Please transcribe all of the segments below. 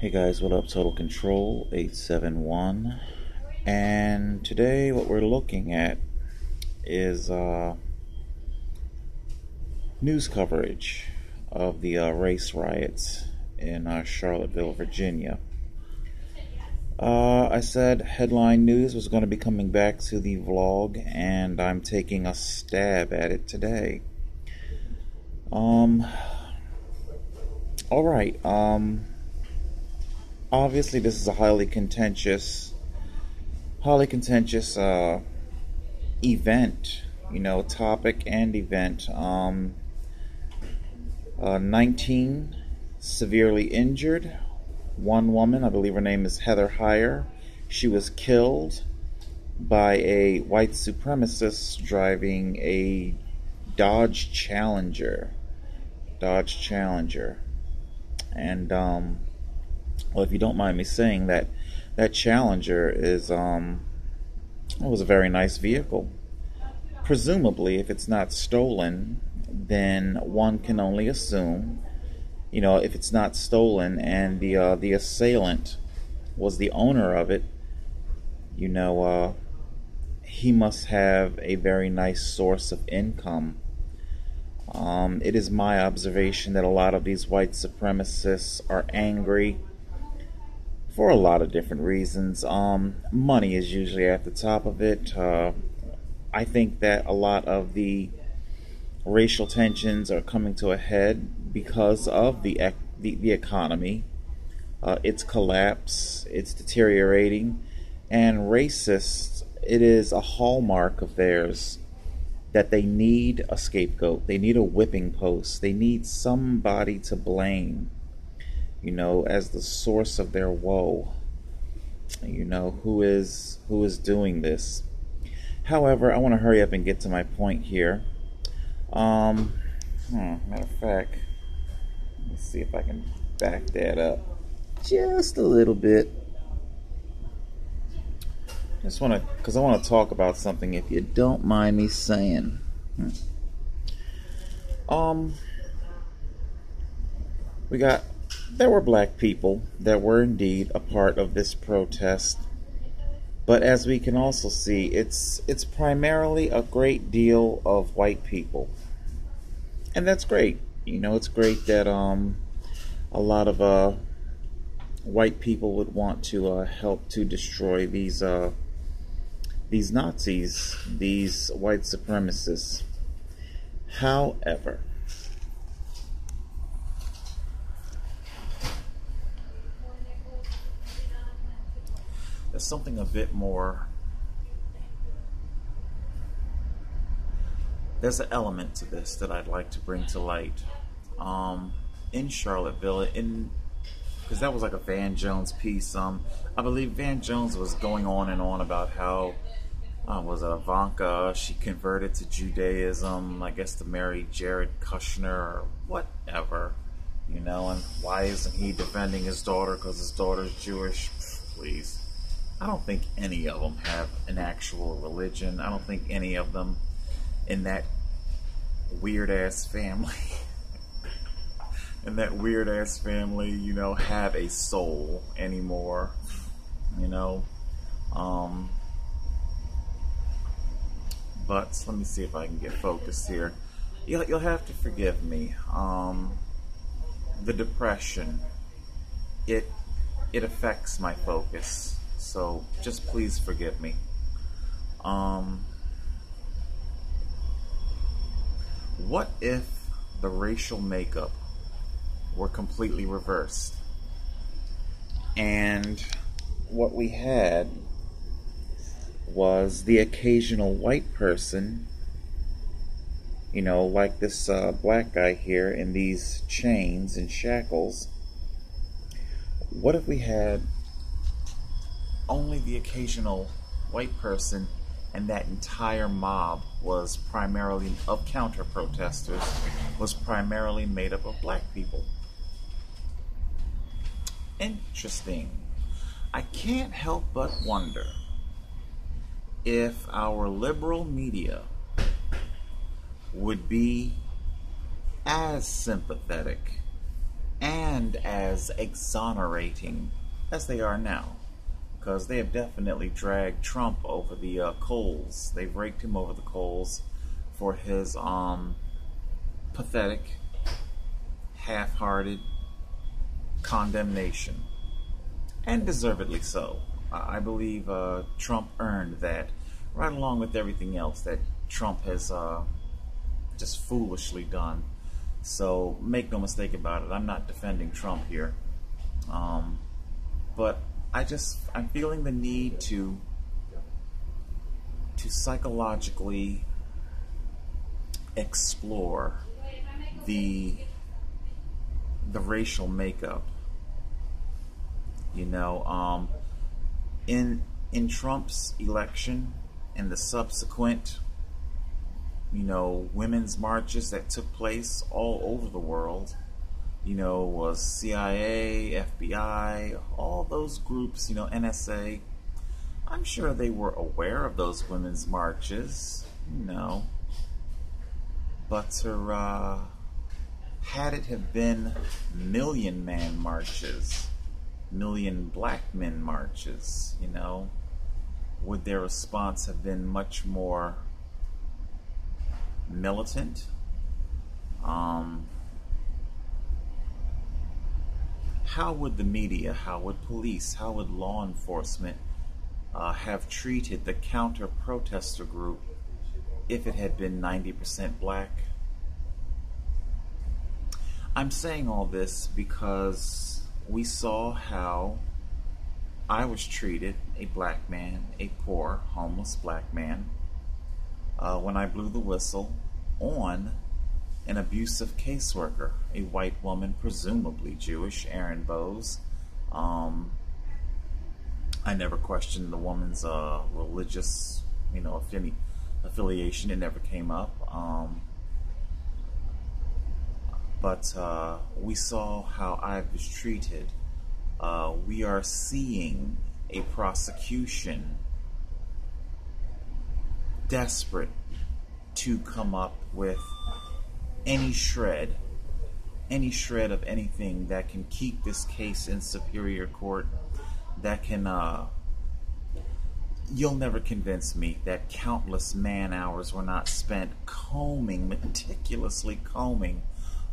Hey guys, what up? Total Control 871. And today what we're looking at is news coverage of the race riots in Charlottesville, Virginia. I said headline news was going to be coming back to the vlog, and I'm taking a stab at it today. Alright, obviously this is a highly contentious event, topic and event. 19 severely injured. One woman, I believe her name is Heather Heyer, she was killed by a white supremacist driving a Dodge Challenger. And well, if you don't mind me saying that, that Challenger is it was a very nice vehicle. Presumably, if it's not stolen, then one can only assume, if it's not stolen and the assailant was the owner of it, he must have a very nice source of income. It is my observation that a lot of these white supremacists are angry for a lot of different reasons. Money is usually at the top of it. I think that a lot of the racial tensions are coming to a head because of the economy, its collapse, its deteriorating, and racists, it is a hallmark of theirs that they need a scapegoat, they need a whipping post, they need somebody to blame, as the source of their woe, who is doing this. However, I want to hurry up and get to my point here. Matter of fact, let's see if I can back that up just a little bit. Because I want to talk about something, if you don't mind me saying. There were black people that were indeed a part of this protest, but as we can also see, it's primarily a great deal of white people, and that's great. It's great that a lot of white people would want to help to destroy these Nazis, these white supremacists. However, there's something a bit more. There's an element to this that I'd like to bring to light. In Charlottesville, because that was like a Van Jones piece. I believe Van Jones was going on and on about how was it Ivanka, she converted to Judaism, I guess, to marry Jared Kushner or whatever, and why isn't he defending his daughter because his daughter's Jewish? Please. I don't think any of them have an actual religion. I don't think any of them in that weird-ass family have a soul anymore, but let me see if I can get focused here. You'll have to forgive me. The depression, it affects my focus, so just please forgive me. What if the racial makeup were completely reversed, and what we had was the occasional white person, like this black guy here in these chains and shackles? What if we had only the occasional white person, and that entire mob was primarily of counter-protesters, was primarily made up of black people? Interesting. I can't help but wonder if our liberal media would be as sympathetic and as exonerating as they are now. Because they have definitely dragged Trump over the coals. They've raked him over the coals for his pathetic, half-hearted condemnation. And deservedly so. I believe Trump earned that, right along with everything else that Trump has just foolishly done. So make no mistake about it, I'm not defending Trump here. But I'm feeling the need to psychologically explore the racial makeup. You know, in Trump's election and the subsequent, you know, women's marches that took place all over the world, you know, was CIA, FBI, all those groups, you know, NSA. I'm sure they were aware of those women's marches, you know, but had it have been Million Man marches, Million Black Men marches, you know, would their response have been much more militant? How would the media, how would police, how would law enforcement have treated the counter-protester group if it had been 90% black? I'm saying all this because we saw how I was treated, a black man, a poor, homeless black man, when I blew the whistle on an abusive caseworker, a white woman, presumably Jewish, Erin Bowes. I never questioned the woman's religious, you know, affiliation. It never came up. But we saw how I was treated. We are seeing a prosecution desperate to come up with any shred of anything that can keep this case in Superior Court, that can, you'll never convince me that countless man-hours were not spent meticulously combing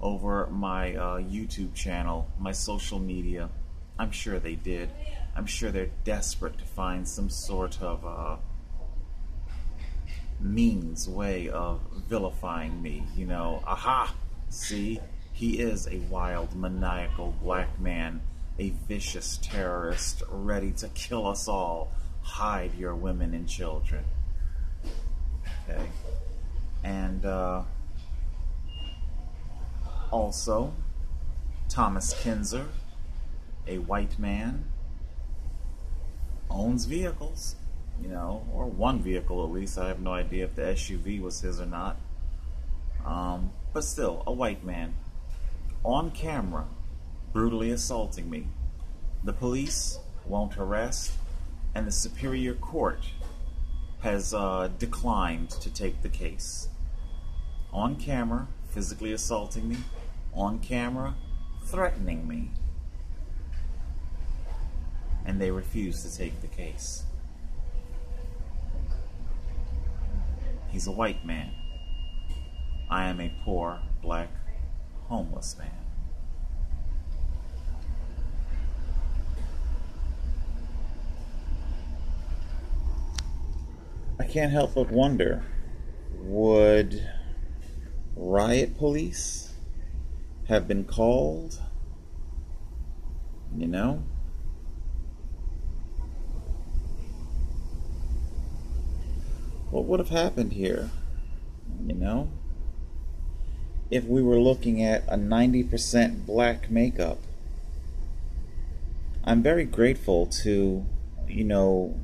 over my YouTube channel, my social media. I'm sure they did. I'm sure they're desperate to find some sort of way of vilifying me. You know, aha! See? He is a wild, maniacal black man, a vicious terrorist ready to kill us all. Hide your women and children. Okay? And, also, Thomas Kinzer, a white man, owns vehicles, you know, or one vehicle at least. I have no idea if the SUV was his or not. But still, a white man, on camera, brutally assaulting me. The police won't arrest, and the Superior Court has declined to take the case. On camera, physically assaulting me. On camera, threatening me. And they refuse to take the case. He's a white man. I am a poor, black, homeless man. I can't help but wonder, would Riot Police have been called? You know? What would have happened here? You know? If we were looking at a 90% black makeup. I'm very grateful to, you know,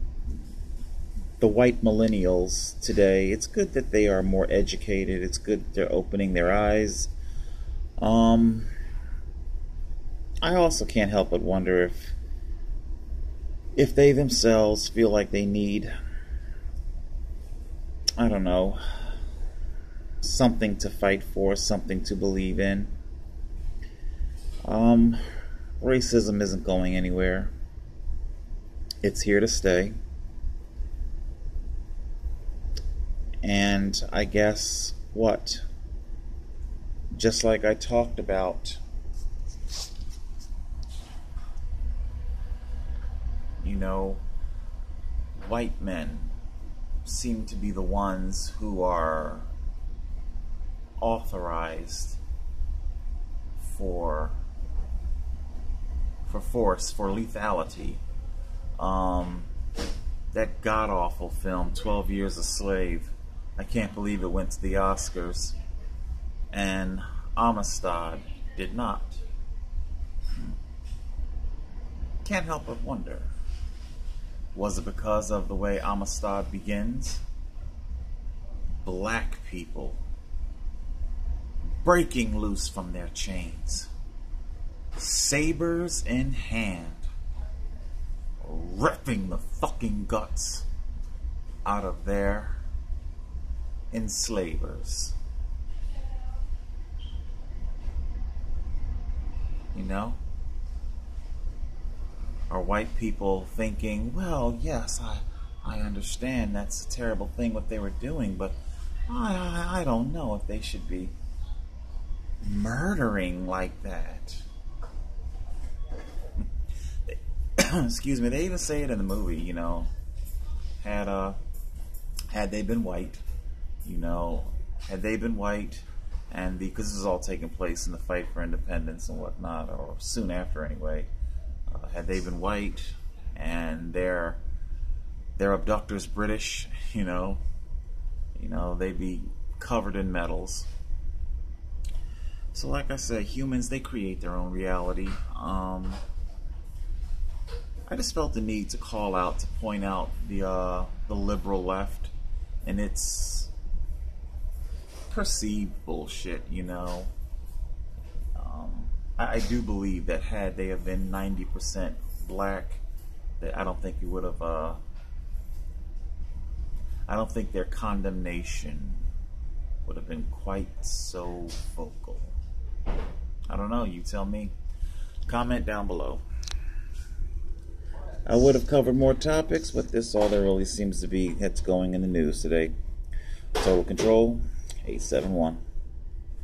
the white millennials today. It's good that they are more educated. It's good that they're opening their eyes. I also can't help but wonder if they themselves feel like they need, I don't know, something to fight for, something to believe in. Um, Racism isn't going anywhere. It's here to stay. And I guess what? Just like I talked about, white men seem to be the ones who are authorized for force, for lethality. That god-awful film, 12 Years a Slave, I can't believe it went to the Oscars, and Amistad did not. Can't help but wonder, was it because of the way Amistad begins? Black people breaking loose from their chains, sabers in hand, ripping the fucking guts out of their enslavers. Are white people thinking, well, yes, I understand that's a terrible thing what they were doing, but I don't know if they should be murdering like that. Excuse me, they even say it in the movie, had they been white, and because this is all taking place in the fight for independence and whatnot, or soon after anyway, had they been white and their abductors British, they'd be covered in medals. So like I said, humans, they create their own reality. I just felt the need to call out, to point out the liberal left and its perceived bullshit, I do believe that had they have been 90% black, that I don't think it would have, I don't think their condemnation would have been quite so vocal. I don't know, you tell me. Comment down below. I would have covered more topics, but this is all there really seems to be that's going in the news today. Total Control, 871.